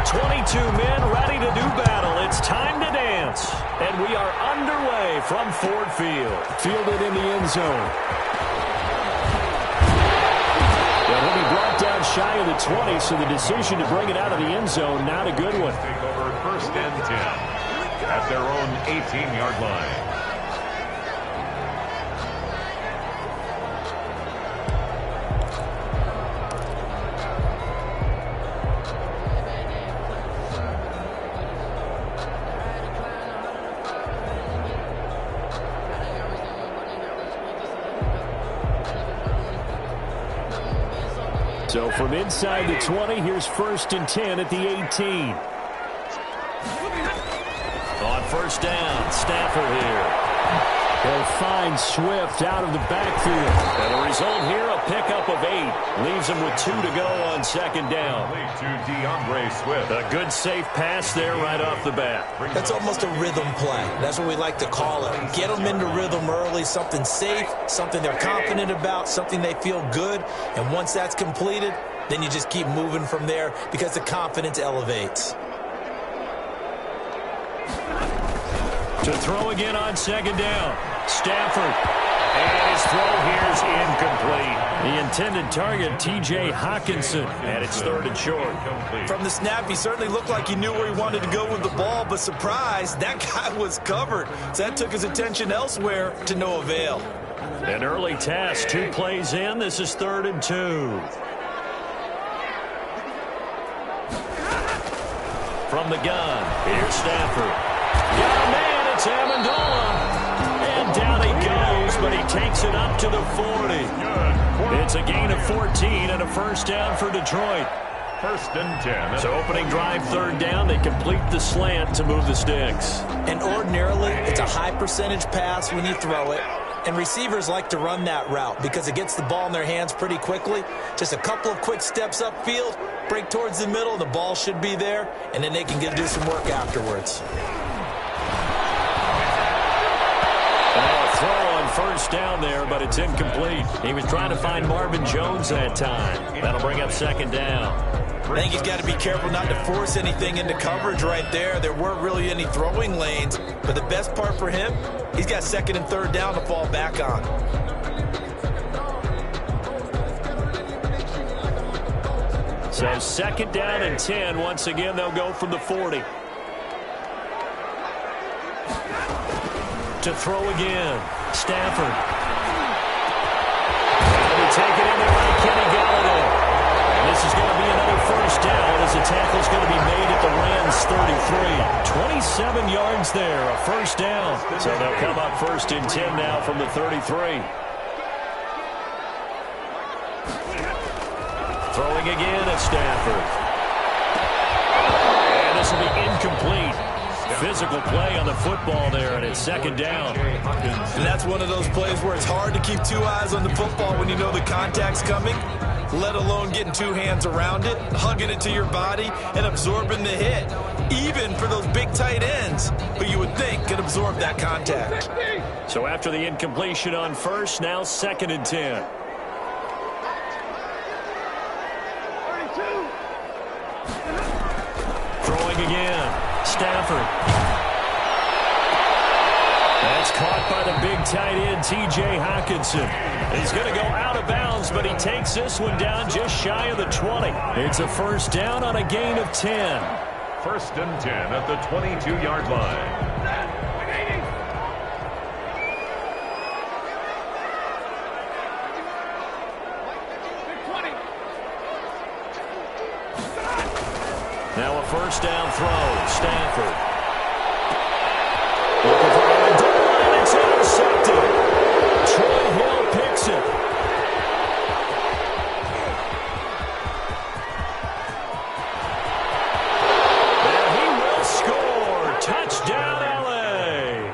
22 men ready to do battle. It's time to dance. And we are underway from Ford Field. Fielded in the end zone. And he'll be brought down shy of the 20, so the decision to bring it out of the end zone, not a good one. Take over first and 10 at their own 18-yard line. So from inside the 20, here's first and 10 at the 18. On first down, Stafford here. They'll find Swift out of the backfield. And the result here, a pickup of 8. Leaves them with 2 to go on second down. To DeAndre Swift. A good safe pass there right off the bat. That's almost a rhythm play. That's what we like to call it. Get them into rhythm early, something safe, something they're confident about, something they feel good. And once that's completed, then you just keep moving from there because the confidence elevates. To throw again on second down. Stafford. And his throw here is incomplete. The intended target, T.J. Hawkinson. And it's third and short. From the snap, he certainly looked like he knew where he wanted to go with the ball, but surprise, that guy was covered. So that took his attention elsewhere to no avail. An early task, 2 plays in. This is third and 2. From the gun, here's Stafford. Got a man, it's Amendola. And down he goes, but he takes it up to the 40. It's a gain of 14 and a first down for Detroit. First and 10. So opening drive, third down, they complete the slant to move the sticks. And ordinarily, it's a high percentage pass when you throw it. And receivers like to run that route because it gets the ball in their hands pretty quickly. Just a couple of quick steps upfield, break towards the middle, the ball should be there, and then they can do some work afterwards. Throw on first down there, but it's incomplete. He was trying to find Marvin Jones that time. That'll bring up second down. I think he's got to be careful not to force anything into coverage right there. There weren't really any throwing lanes, but the best part for him, he's got second and third down to fall back on. So second down and 10. Once again, they'll go from the 40. To throw again, Stafford. And they take it in there by Kenny Galladay. And this is going to be another first down as the tackle's going to be made at the Rams' 33. 27 yards there, a first down. So they'll come up first and 10 now from the 33. Throwing again at Stafford. And this will be incomplete. Physical play on the football there, and it's second down. And that's one of those plays where it's hard to keep 2 eyes on the football when you know the contact's coming, let alone getting 2 hands around it, hugging it to your body, and absorbing the hit, even for those big tight ends who you would think could absorb that contact. So after the incompletion on first, now second and 10. Throwing again. Stafford. That's caught by the big tight end, T.J. Hawkinson. He's going to go out of bounds, but he takes this one down just shy of the 20. It's a first down on a gain of 10. First and 10 at the 22-yard line. Now a first down throw. Stafford. Looking for Amendola, and it's intercepted. Troy Hill picks it. And he will score. Touchdown, L.A.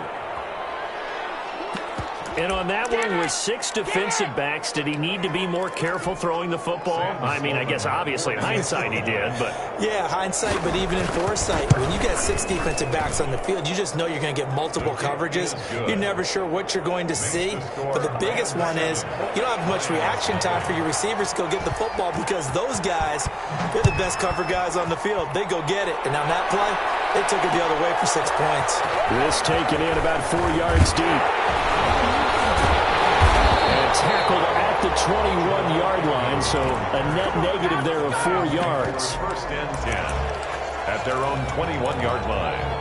And on that one, with 6 defensive backs, did he need to be more careful throwing the football? I mean, I guess obviously in hindsight he did, but... Yeah, hindsight, but even in foresight, when you got 6 defensive backs on the field, you just know you're going to get multiple coverages. You're never sure what you're going to see. But the biggest one is you don't have much reaction time for your receivers to go get the football because those guys, they're the best cover guys on the field. They go get it. And on that play, they took it the other way for 6 points. This taken in about 4 yards deep. And tackled at the 21-yard line, so a net negative there of 4 yards. First and 10 at their own 21-yard line.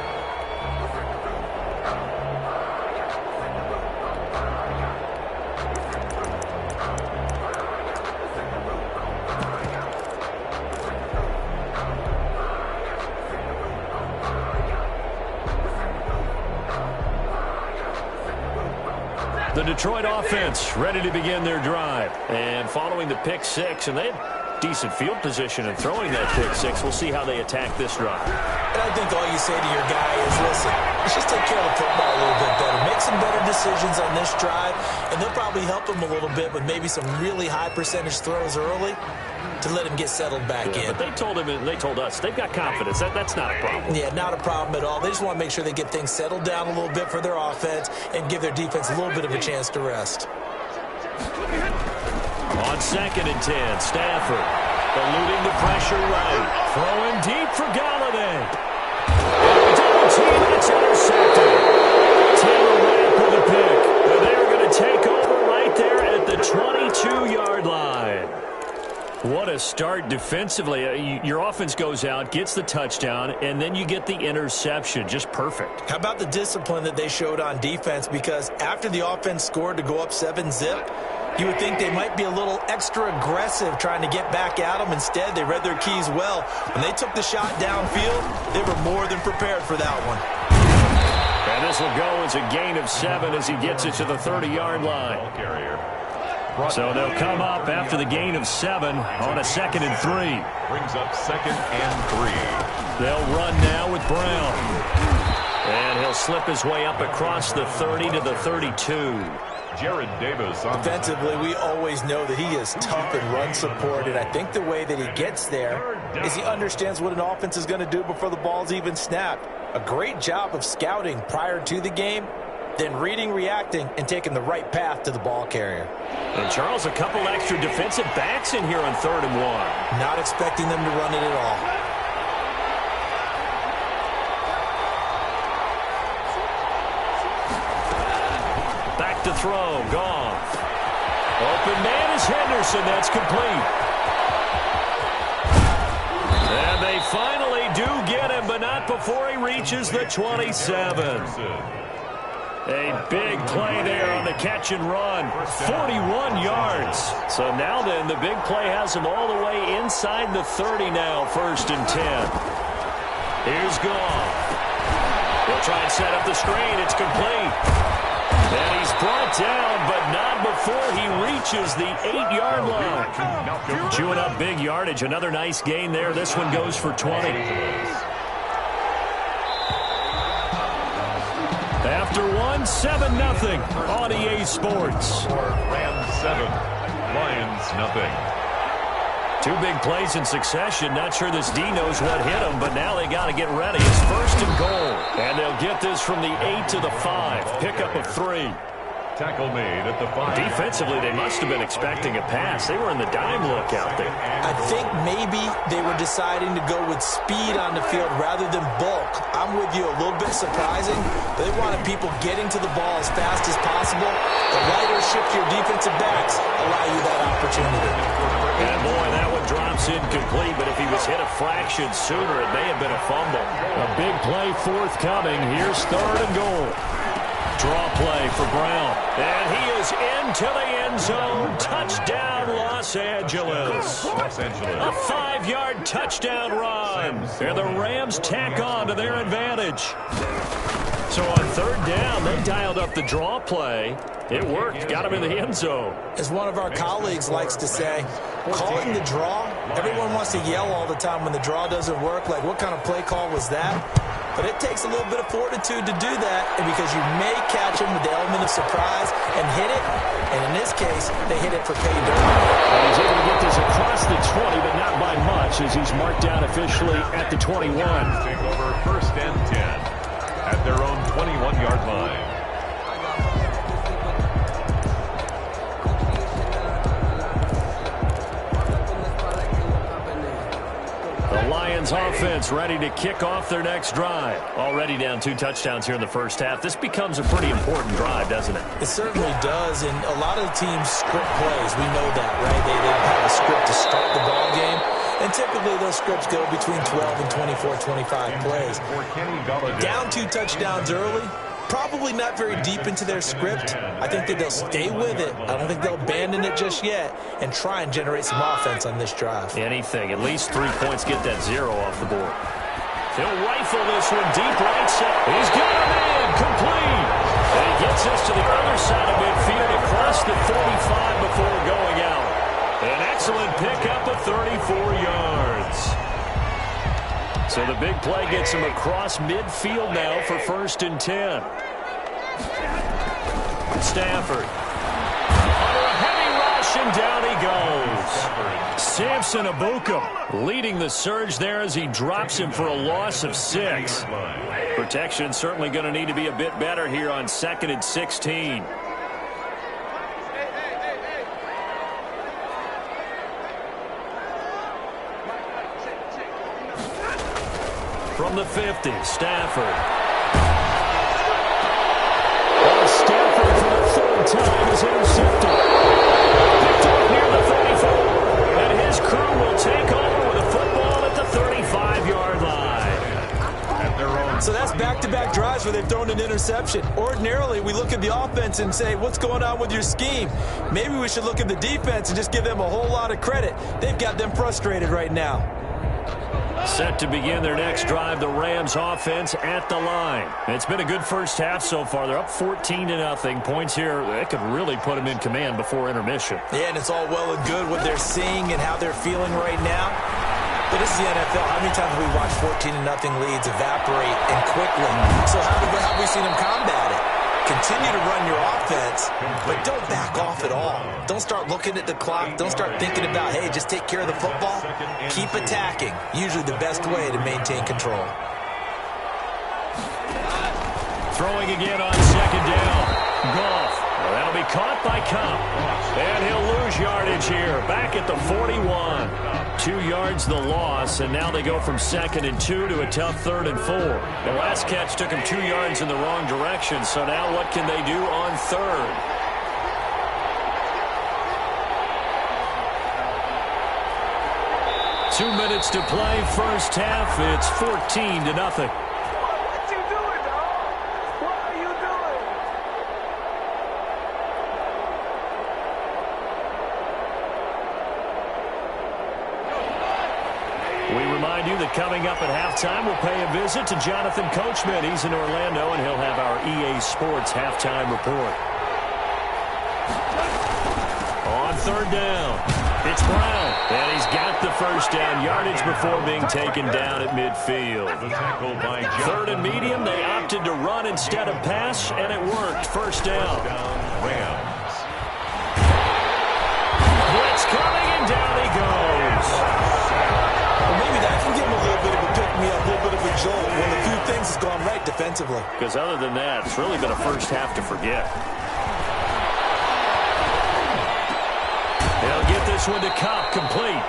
The Detroit offense ready to begin their drive. And following the pick 6, and they had decent field position in throwing that pick 6. We'll see how they attack this drive. And I think all you say to your guy is, listen, let's just take care of the football a little bit better. Make some better decisions on this drive, and they'll probably help him a little bit with maybe some really high percentage throws early to let him get settled back in. But they told him and they told us they've got confidence. That's not a problem. Yeah, not a problem at all. They just want to make sure they get things settled down a little bit for their offense and give their defense a little bit of a chance to rest. On 2nd and 10, Stafford eluding the pressure right. Throwing deep for Galladay. Double team, and it's intercepted. Taylor Rapp with a pick. And they're going to take over right there at the 22-yard line. What a start defensively. Your offense goes out, gets the touchdown, and then you get the interception. Just perfect. How about the discipline that they showed on defense? Because after the offense scored to go up 7-zip, you would think they might be a little extra aggressive trying to get back at them. Instead, they read their keys well. When they took the shot downfield, they were more than prepared for that one. And this will go as a gain of 7 as he gets it to the 30-yard line. Ball carrier. So they'll come up after the gain of 7 on a 2nd and 3. Brings up 2nd and 3. They'll run now with Brown. And he'll slip his way up across the 30 to the 32. Jared Davis on defensively, we always know that he is tough and run support, and I think the way that he gets there is he understands what an offense is going to do before the ball's even snapped. A great job of scouting prior to the game, then reading, reacting, and taking the right path to the ball carrier. And Charles, a couple extra defensive backs in here on 3rd and 1. Not expecting them to run it at all. Back to throw, Goff. Open man is Henderson, that's complete. And they finally do get him, but not before he reaches the 27. A big play there on the catch and run. 41 yards. So now then, the big play has him all the way inside the 30 now, 1st and 10. Here's Goff. He'll try and set up the screen. It's complete. And he's brought down, but not before he reaches the 8-yard line. Chewing up big yardage. Another nice gain there. This one goes for 20. After 7-0 on EA Sports. Rams 7, Lions nothing. 2 big plays in succession. Not sure this D knows what hit him, but now they got to get ready. It's 1st and goal. And they'll get this from the 8 to the 5. Pickup of 3. Tackle made at the 5. Defensively, they must have been expecting a pass. They were in the dime look out there. I think maybe they were deciding to go with speed on the field rather than bulk. I'm with you, a little bit surprising. They wanted people getting to the ball as fast as possible. The lighter shift your defensive backs allow you that opportunity. And boy, that one drops incomplete, but if he was hit a fraction sooner, it may have been a fumble. A big play forthcoming. Here's 3rd and goal. Draw play for Brown. And he is into the end zone. Touchdown, Los Angeles. A 5-yard touchdown run. And the Rams tack on to their advantage. So on 3rd down, they dialed up the draw play. It worked. Got him in the end zone. As one of our colleagues likes to say, calling the draw, everyone wants to yell all the time when the draw doesn't work. Like, what kind of play call was that? But it takes a little bit of fortitude to do that, and because you may catch him with the element of surprise and hit it, and in this case, they hit it for pay dirt. And he's able to get this across the 20, but not by much, as he's marked down officially at the 21. Take over 1st and 10 at their own 21-yard line. The Lions offense ready to kick off their next drive. Already down 2 touchdowns here in the first half. This becomes a pretty important drive, doesn't it? It certainly does, and a lot of the teams script plays. We know that, right? They have a script to start the ball game, and typically those scripts go between 12 and 24, 25 plays. Down 2 touchdowns early, probably not very deep into their script. I think that they'll stay with it. I don't think they'll abandon it just yet and try and generate some offense on this drive. Anything. At least 3 points, get that 0 off the board. He'll rifle this one deep right side. He's got him in. Complete. And he gets us to the other side of midfield across the 45 before going out. An excellent pickup of 34 yards. So the big play gets him across midfield now for 1st and 10. Stafford. Under a heavy rush, and down he goes. Samson Ebukam leading the surge there as he drops him for a loss of 6. Protection certainly going to need to be a bit better here on 2nd and 16. From the 50, Stafford. Stafford for the 3rd time is intercepted. Picked up near the 34. And his crew will take over with a football at the 35-yard line. So that's back-to-back drives where they've thrown an interception. Ordinarily, we look at the offense and say, what's going on with your scheme? Maybe we should look at the defense and just give them a whole lot of credit. They've got them frustrated right now. Set to begin their next drive, the Rams offense at the line. It's been a good first half so far. They're up 14-0. Points here, that could really put them in command before intermission. Yeah, and it's all well and good what they're seeing and how they're feeling right now. But this is the NFL. How many times have we watched 14-0 leads evaporate and quickly? So how have we seen them combat it? Continue to run your offense, but don't back off at all. Don't start looking at the clock. Don't start thinking about, hey, just take care of the football. Keep attacking. Usually the best way to maintain control. Throwing again on 2nd down. Goff. Well, that'll be caught by Cup. And he'll lose yardage here. Back at the 41. 2 yards the loss, and now they go from 2nd and 2 to a tough 3rd and 4. The last catch took him 2 yards in the wrong direction, so now what can they do on 3rd? Two minutes to play, first half. It's 14-0. That coming up at halftime, we'll pay a visit to Jonathan Coachman. He's in Orlando, and he'll have our EA Sports halftime report. On 3rd down, it's Brown, and he's got the first down yardage before being taken down at midfield. 3rd and medium, they opted to run instead of pass, and it worked. First down. Rams. Blitz coming, and down he goes. Maybe that can give him a little bit of a pick-me-up, a little bit of a jolt when a few things has gone right defensively. Because other than that, it's really been a first half to forget. They'll get this one to Cobb, complete.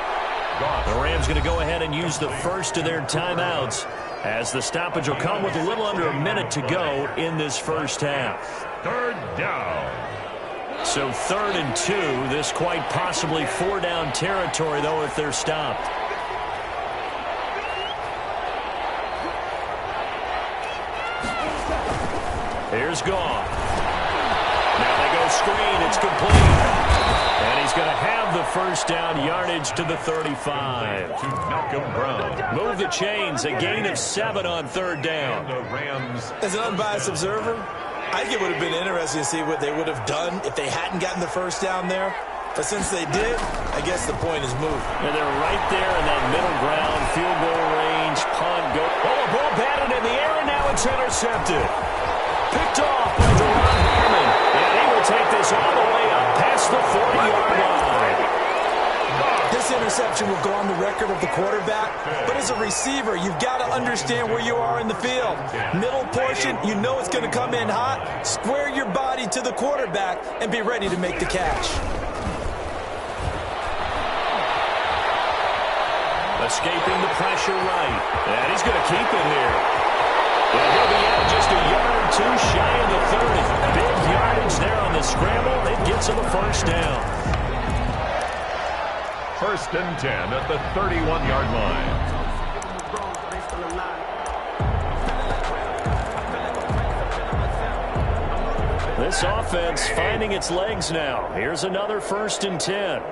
The Rams going to go ahead and use the first of their timeouts as the stoppage will come with a little under a minute to go in this first half. 3rd down. So 3rd and 2, this quite possibly 4-down territory, though, if they're stopped. Here's Goff. Now they go screen. It's complete. And he's going to have the first down yardage to the 35. To Malcolm Brown. Move the chains. A gain of 7 on 3rd down. The Rams. As an unbiased observer, I think it would have been interesting to see what they would have done if they hadn't gotten the first down there. But since they did, I guess the point is moved. And they're right there in that middle ground, field goal range, punt, go. Oh, a ball batted in the air. intercepted. Picked off by Deron Harmon. And he will take this all the way up past the 40-yard line. This interception will go on the record of the quarterback, but as a receiver, you've got to understand where you are in the field. Middle portion, you know it's going to come in hot. Square your body to the quarterback and be ready to make the catch. Escaping the pressure right. And he's going to keep it here. And he'll be out just a yard or two shy of the 30. Big yardage there on the scramble. It gets him a first down. 1st and 10 at the 31-yard line. This offense finding its legs now. Here's another 1st and 10.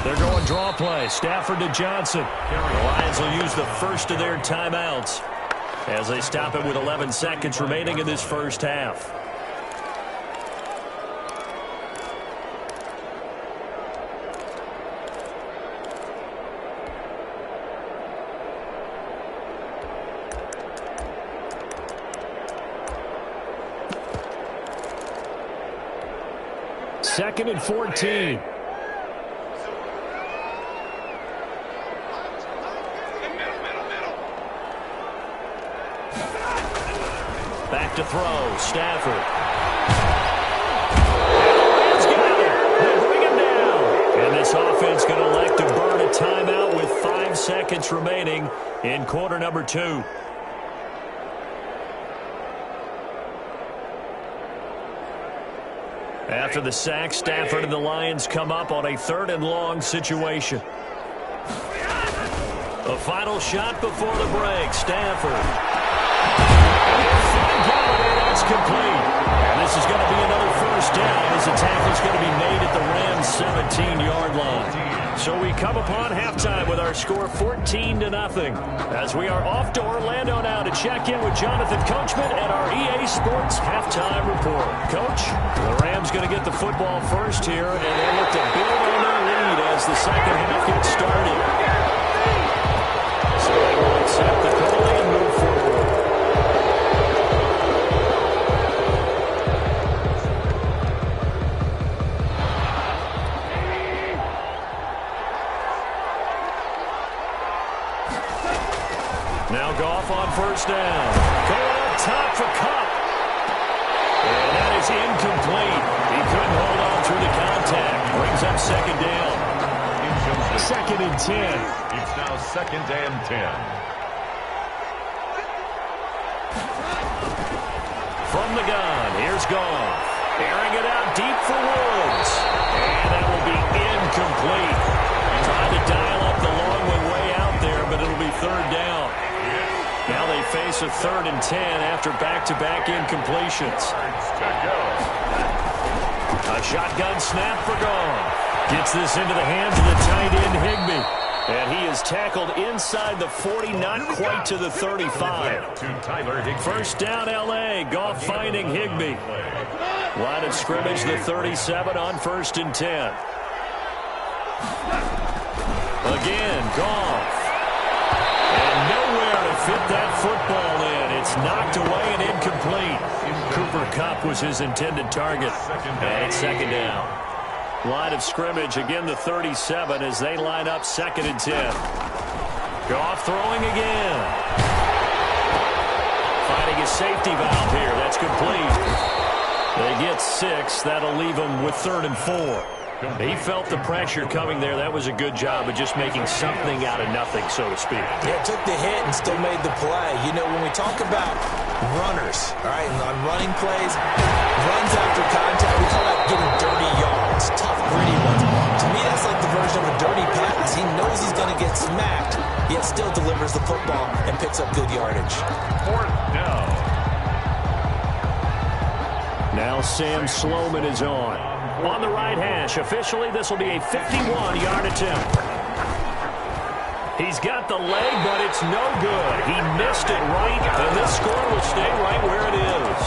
They're going draw play. Stafford to Johnson. The Lions will use the first of their timeouts as they stop it with 11 seconds remaining in this first half. Second and 14. Back to throw. Stafford. Let's get it. They bring him down. And this offense going to elect to burn a timeout with 5 seconds remaining in quarter number 2. After the sack, Stafford and the Lions come up on a 3rd and long situation. A final shot before the break. Stafford. That's complete. And this is going to be another first down as the tackle's going to be made at the Rams' 17-yard line. So we come upon halftime with our score 14-0 as we are off to Orlando now to check in with Jonathan Coachman at our EA Sports halftime report. Coach, the Rams going to get the football first here, and they look to build on their lead as the second half gets started. So they will accept the penalty and move forward. Now Goff on first down. Going up top for Kupp. And that is incomplete. He couldn't hold on through the contact. Brings up second down. 2nd and 10. It's now 2nd and 10. From the gun, here's Goff. Airing it out deep for Woods. And that will be incomplete. Trying to dial up the long one way out there, but it'll be 3rd down. Now they face a 3rd and 10 after back-to-back incompletions. A shotgun snap for Goff. Gets this into the hands of the tight end Higbee. And he is tackled inside the 40, not quite to the 35. First down, L.A. Goff finding Higbee. Line of scrimmage, the 37 on 1st and 10. Again, Goff. And nowhere to fit that football in. It's knocked away and incomplete. Cooper Kupp was his intended target. And it's 2nd down. Line of scrimmage, again the 37 as they line up 2nd and 10. Goff throwing again. Finding a safety valve here. That's complete. They get 6. That'll leave them with 3rd and 4. He felt the pressure coming there. That was a good job of just making something out of nothing, so to speak. Yeah, took the hit and still made the play. You know, when we talk about runners, all right, and on running plays, runs after contact, we call that getting dirty yards, tough, gritty ones. To me, that's like the version of a dirty pass. He knows he's going to get smacked, yet still delivers the football and picks up good yardage. 4th down. Now Sam Sloman is on. On the right hash, officially, this will be a 51-yard attempt. He's got the leg, but it's no good. He missed it right, and this score will stay right where it is.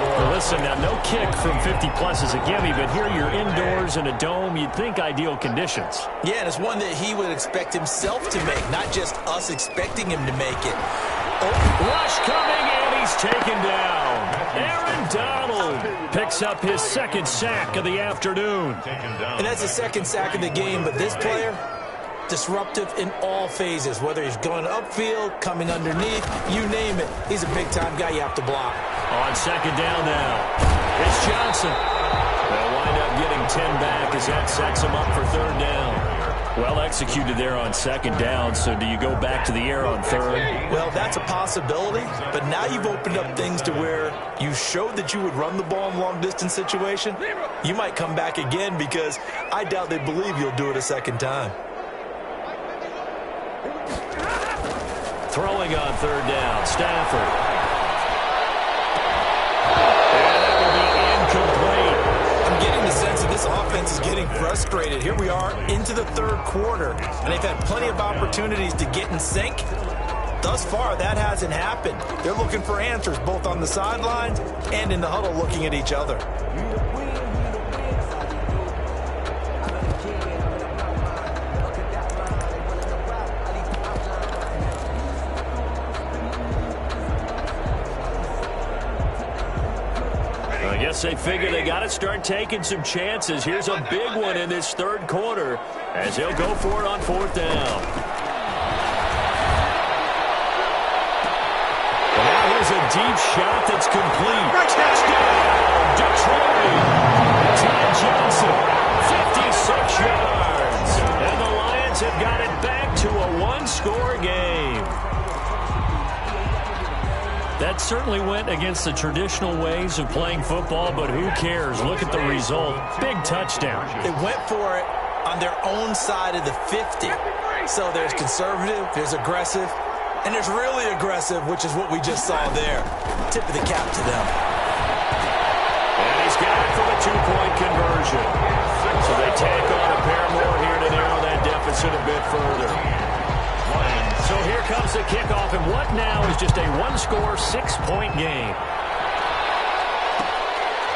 Well, listen, now, no kick from 50-plus is a gimme, but here you're indoors in a dome. You'd think ideal conditions. Yeah, and it's one that he would expect himself to make, not just us expecting him to make it. Rush coming, and he's taken down. Aaron Donald picks up his second sack of the afternoon. And that's the second sack of the game, but this player, disruptive in all phases, whether he's going upfield, coming underneath, you name it. He's a big-time guy you have to block. On second down now, it's Johnson. They'll wind up getting 10 back as that sets him up for third down. Well executed there on second down, so do you go back to the air on third? Well, that's a possibility, but now you've opened up things to where you showed that you would run the ball in long-distance situation. You might come back again because I doubt they believe you'll do it a second time. Throwing on third down, Stafford. And that will be incomplete. I'm getting the sense that this offense is getting frustrated. Here we are into the third quarter, and they've had plenty of opportunities to get in sync. Thus far, that hasn't happened. They're looking for answers both on the sidelines and in the huddle looking at each other. I guess they figure they got to start taking some chances. Here's a big one in this third quarter as they'll go for it on fourth down. And now here's a deep shot that's complete. Touchdown, Detroit. Ty Johnson, 56 yards. And the Lions have got it back to a one-score game. That certainly went against the traditional ways of playing football, but who cares? Look at the result. Big touchdown. They went for it on their own side of the 50. So there's conservative, there's aggressive, and there's really aggressive, which is what we just saw there. Tip of the cap to them. And he's got it for the two-point conversion. So they take on a pair more here to narrow that deficit a bit further. So here comes the kickoff, and what now is just a one-score, six-point game.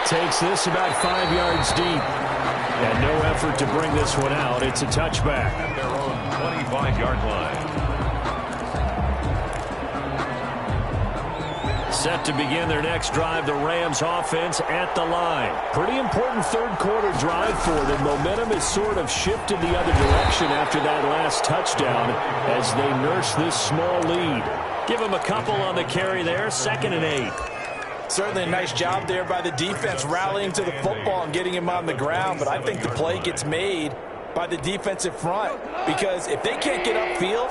Takes this about 5 yards deep. And no effort to bring this one out. It's a touchback. At their own 25-yard line. Set to begin their next drive, the Rams offense at the line. Pretty important third quarter drive for them. Momentum has sort of shifted the other direction after that last touchdown as they nurse this small lead. Give them a couple on the carry there, 2nd and 8. Certainly a nice job there by the defense rallying to the football and getting him on the ground, but I think the play gets made by the defensive front because if they can't get upfield,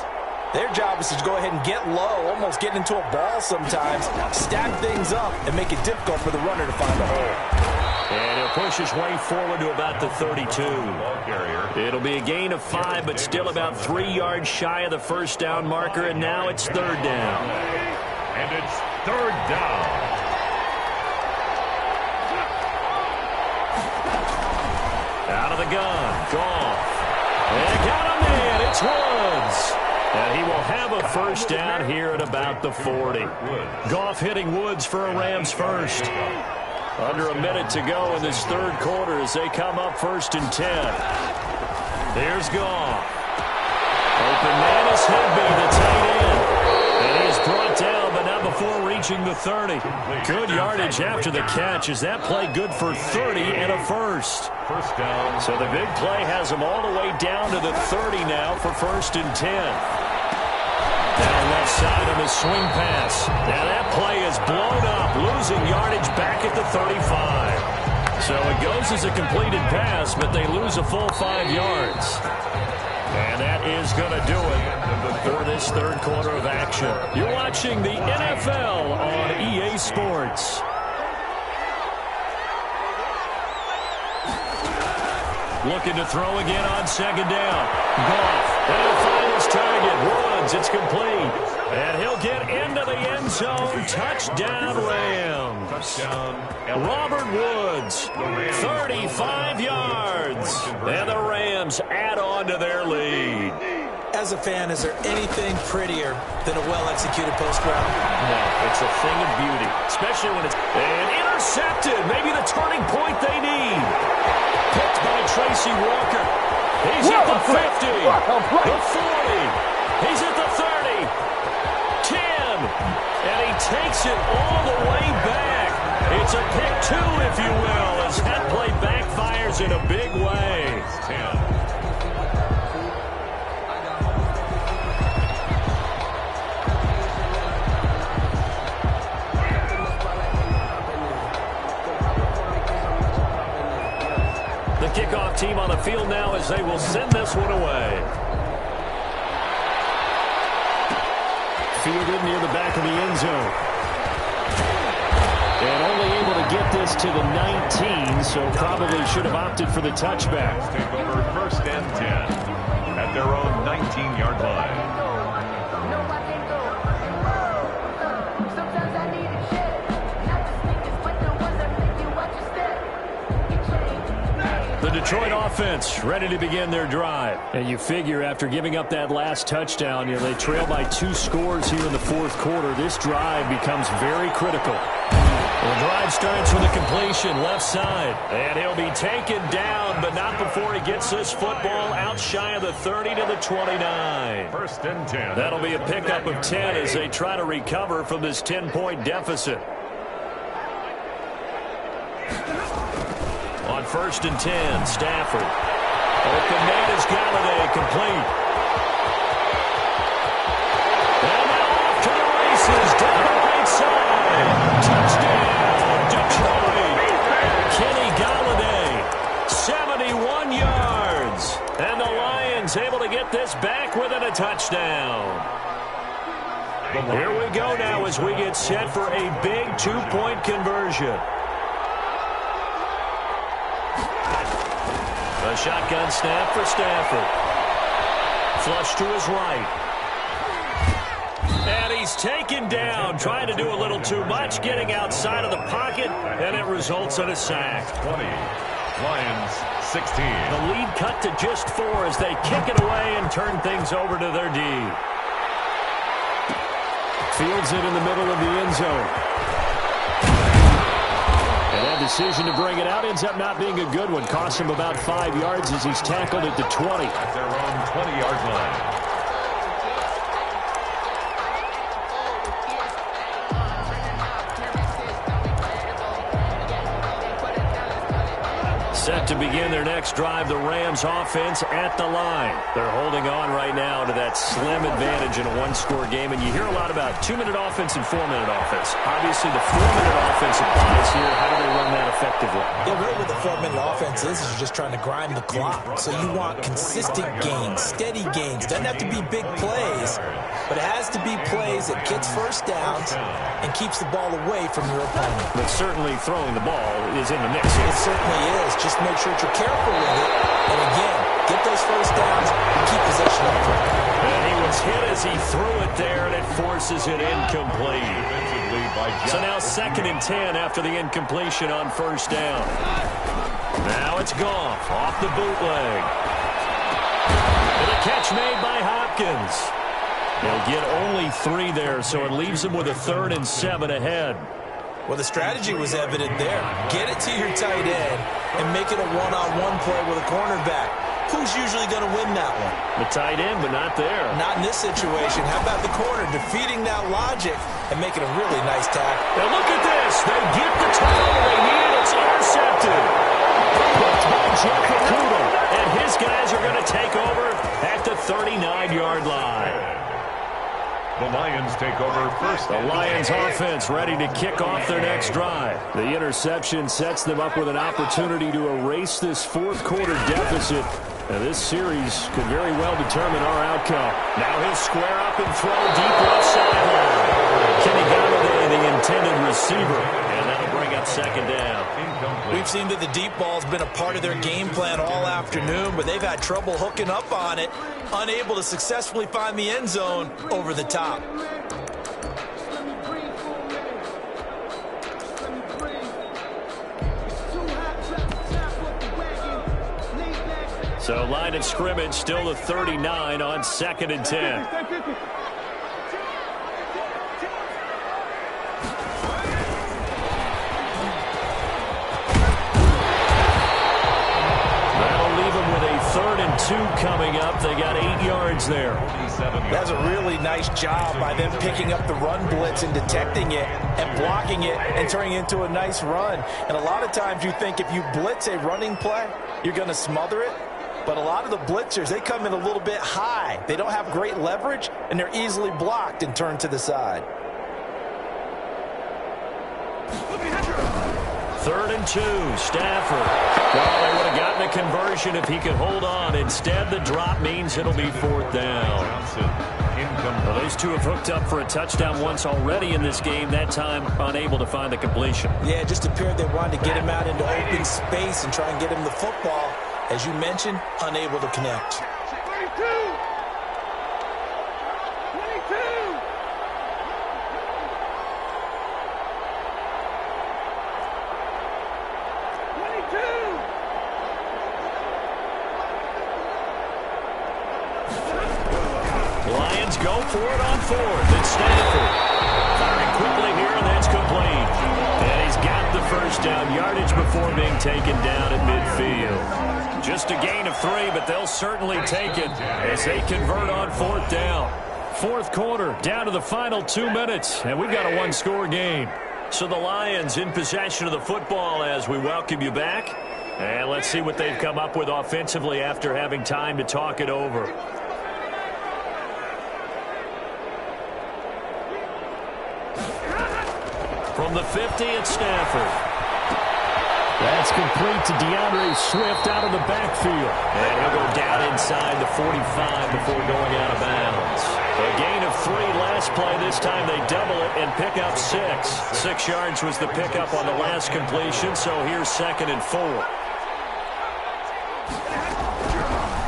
their job is to go ahead and get low, almost get into a ball sometimes, stack things up, and make it difficult for the runner to find a hole. And he'll push his way forward to about the 32. It'll be a gain of 5, but still about 3 yards shy of the first down marker, and now it's third down. And it's third down. Out of the gun, Goff. And got him in, it's Woods. And he will have a first down here at about the 40. Goff hitting Woods for a Rams first. Under a minute to go in this third quarter as they come up 1st and 10. There's Goff. Open man is Higby, the tight end. And he is brought down, but not before reaching the 30. Good yardage after the catch. Is that play good for 30 and a first? First down. So the big play has him all the way down to the 30 now for 1st and 10. Down left side on his swing pass. Now that play is blown up, losing yardage back at the 35. So it goes as a completed pass, but they lose a full 5 yards. And that is going to do it for this third quarter of action. You're watching the NFL on EA Sports. Looking to throw again on 2nd down. Goff. And he'll find his target. Woods. It's complete. And he'll get into the end zone. Touchdown, Rams. Touchdown. Robert Woods. 35 yards. And the Rams add on to their lead. As a fan, is there anything prettier than a well-executed post route? No, it's a thing of beauty, especially when it's intercepted. Maybe the turning point they need. Picked by Tracy Walker. He's at the 50, the 40. He's at the 30, 10, and he takes it all the way back. It's a pick two, if you will, as that play backfires in a big way. 10. The kickoff team on the field now as they will send this one away. Fielded near the back of the end zone. And only able to get this to the 19, so probably should have opted for the touchback. Take over 1st and 10 at their own 19-yard line. The Detroit offense ready to begin their drive. And you figure after giving up that last touchdown, they trail by 2 scores here in the 4th quarter. This drive becomes very critical. The drive starts with a completion left side. And he'll be taken down, but not before he gets this football out shy of the 30 to the 29. 1st and 10. That'll be a pickup of 10 as they try to recover from this 10-point deficit. On 1st and 10, Stafford. Open man is Galladay, complete. And now off to the races, down the right side. Touchdown, Detroit. Kenny Galladay, 71 yards. And the Lions able to get this back within a touchdown. Here we go now as we get set for a big 2-point conversion. A shotgun snap for Stafford. Flush to his right. And he's taken down, trying to do a little too much, getting outside of the pocket, and it results in a sack. 20. Lions 16. The lead cut to just 4 as they kick it away and turn things over to their D. Fields it in the middle of the end zone. And that decision to bring it out ends up not being a good one. Cost him about 5 yards as he's tackled at the 20. At their own 20-yard line. Set to begin their next drive, the Rams offense at the line. They're holding on right now to that slim advantage in a 1-score game, and you hear a lot about 2-minute offense and 4-minute offense. Obviously, the 4-minute offense applies here. How do they run that effectively? Yeah, really what the 4-minute offense is you're just trying to grind the clock. So you want consistent gains, steady gains. Doesn't have to be big plays, but it has to be plays that gets first downs and keeps the ball away from your opponent. But certainly throwing the ball is in the mix here. It certainly is. Just make sure that you're careful with it. And again, get those first downs and keep possession of it. And he was hit as he threw it there, and it forces it incomplete. So now 2nd and 10 after the incompletion on 1st down. Now it's Goff off the bootleg. And a catch made by Hopkins. He'll get only 3 there, so it leaves him with a 3rd and 7 ahead. Well, the strategy was evident there. Get it to your tight end and make it a one-on-one play with a cornerback. Who's usually going to win that one? The tight end, but not there. Not in this situation. How about the corner defeating that logic and making a really nice tackle? Now look at this. They get the turnover they need. It's intercepted. Picked by Jeff Okuda. And his guys are going to take over at the 39-yard line. The Lions take over 1st. The Lions offense ready to kick off their next drive. The interception sets them up with an opportunity to erase this 4th quarter deficit. Now this series could very well determine our outcome. Now he'll square up and throw deep left sideline. Kenny Galladay, the intended receiver. And that'll bring up 2nd down. We've seen that the deep ball's been a part of their game plan all afternoon, but they've had trouble hooking up on it, unable to successfully find the end zone over the top. So line of scrimmage still the 39 on 2nd and 10. That'll leave them with a 3rd and 2 coming up. They got 8 yards there. That's a really nice job by them picking up the run blitz and detecting it and blocking it and turning it into a nice run. And a lot of times you think if you blitz a running play, you're going to smother it. But a lot of the blitzers, they come in a little bit high. They don't have great leverage, and they're easily blocked and turned to the side. 3rd and 2, Stafford. Well, they would have gotten a conversion if he could hold on. Instead, the drop means it'll be 4th down. Well, those two have hooked up for a touchdown once already in this game, that time unable to find the completion. Yeah, it just appeared they wanted to get him out into open space and try and get him the football. As you mentioned, unable to connect. 22. 22. Lions go for it on 4th. It's Stafford. Firing quickly here, and that's complete. And he's got the first down yardage before being taken down at midfield. Just a gain of 3, but they'll certainly take it as they convert on 4th down. 4th quarter, down to the final 2 minutes, and we've got a 1-score game. So the Lions in possession of the football as we welcome you back. And let's see what they've come up with offensively after having time to talk it over. From the 50, it's Stafford. That's complete to DeAndre Swift out of the backfield. And he'll go down inside the 45 before going out of bounds. A gain of 3 last play. This time they double it and pick up 6. 6 yards was the pickup on the last completion, so here's 2nd and 4.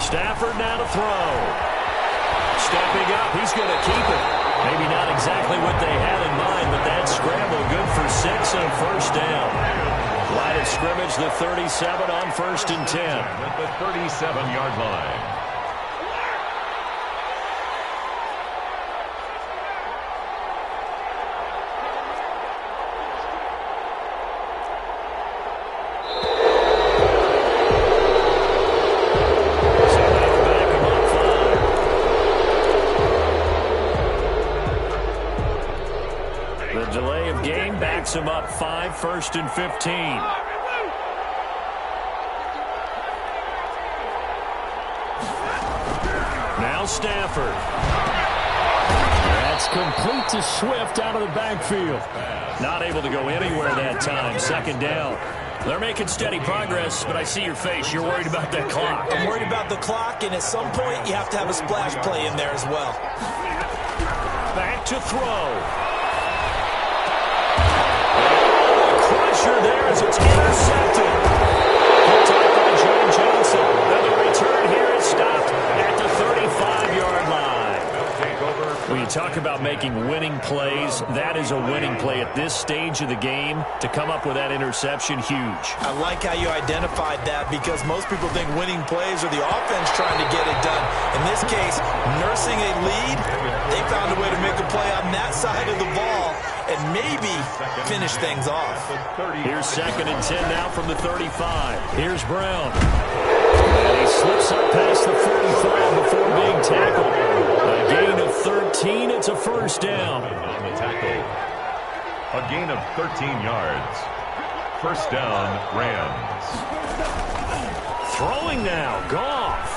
Stafford now to throw. Stepping up, he's going to keep it. Maybe not exactly what they had in mind, but that scramble good for 6 and a first down. Line of scrimmage, the 37 on 1st and 10. At the 37-yard line. Him up 5, 1st and 15. Now Stafford. That's complete to Swift out of the backfield. Not able to go anywhere that time. 2nd down. They're making steady progress, but I see your face. You're worried about that clock. I'm worried about the clock, and at some point, you have to have a splash play in there as well. Back to throw. There as it's intercepted. Picked up by John Johnson. And the return here is stopped at the 35-yard line. When you talk about making winning plays, that is a winning play at this stage of the game. To come up with that interception, huge. I like how you identified that because most people think winning plays are the offense trying to get it done. In this case, nursing a lead, they found a way to make a play on that side of the ball and maybe finish things off. Here's 2nd and 10 now from the 35. Here's Brown. And he slips up past the 45 before being tackled. A gain of 13. It's a first down. On the tackle. A gain of 13 yards. First down, Rams. Throwing now, Goff.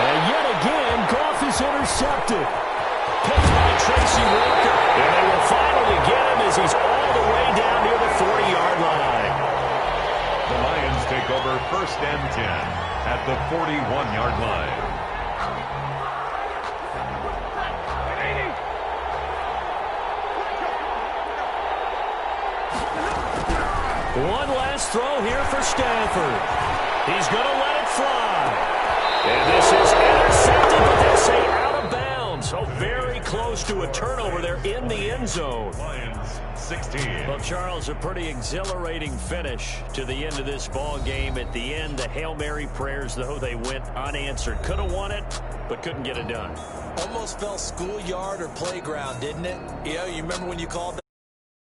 And yet again, Goff is intercepted. Picked by Tracy Walker. And they will finally get him as he's all the way down near the 40-yard line. The Lions take over 1st and 10 at the 41-yard line. One last throw here for Stafford. He's going to let it fly. And this is intercepted, but they'll say out of bounds. So very close to a turnover there in the end zone. Lions 16. Well, Charles, a pretty exhilarating finish to the end of this ball game. At the end, the Hail Mary prayers, though, they went unanswered. Could have won it, but couldn't get it done. Almost felt schoolyard or playground, didn't it? You remember when you called that?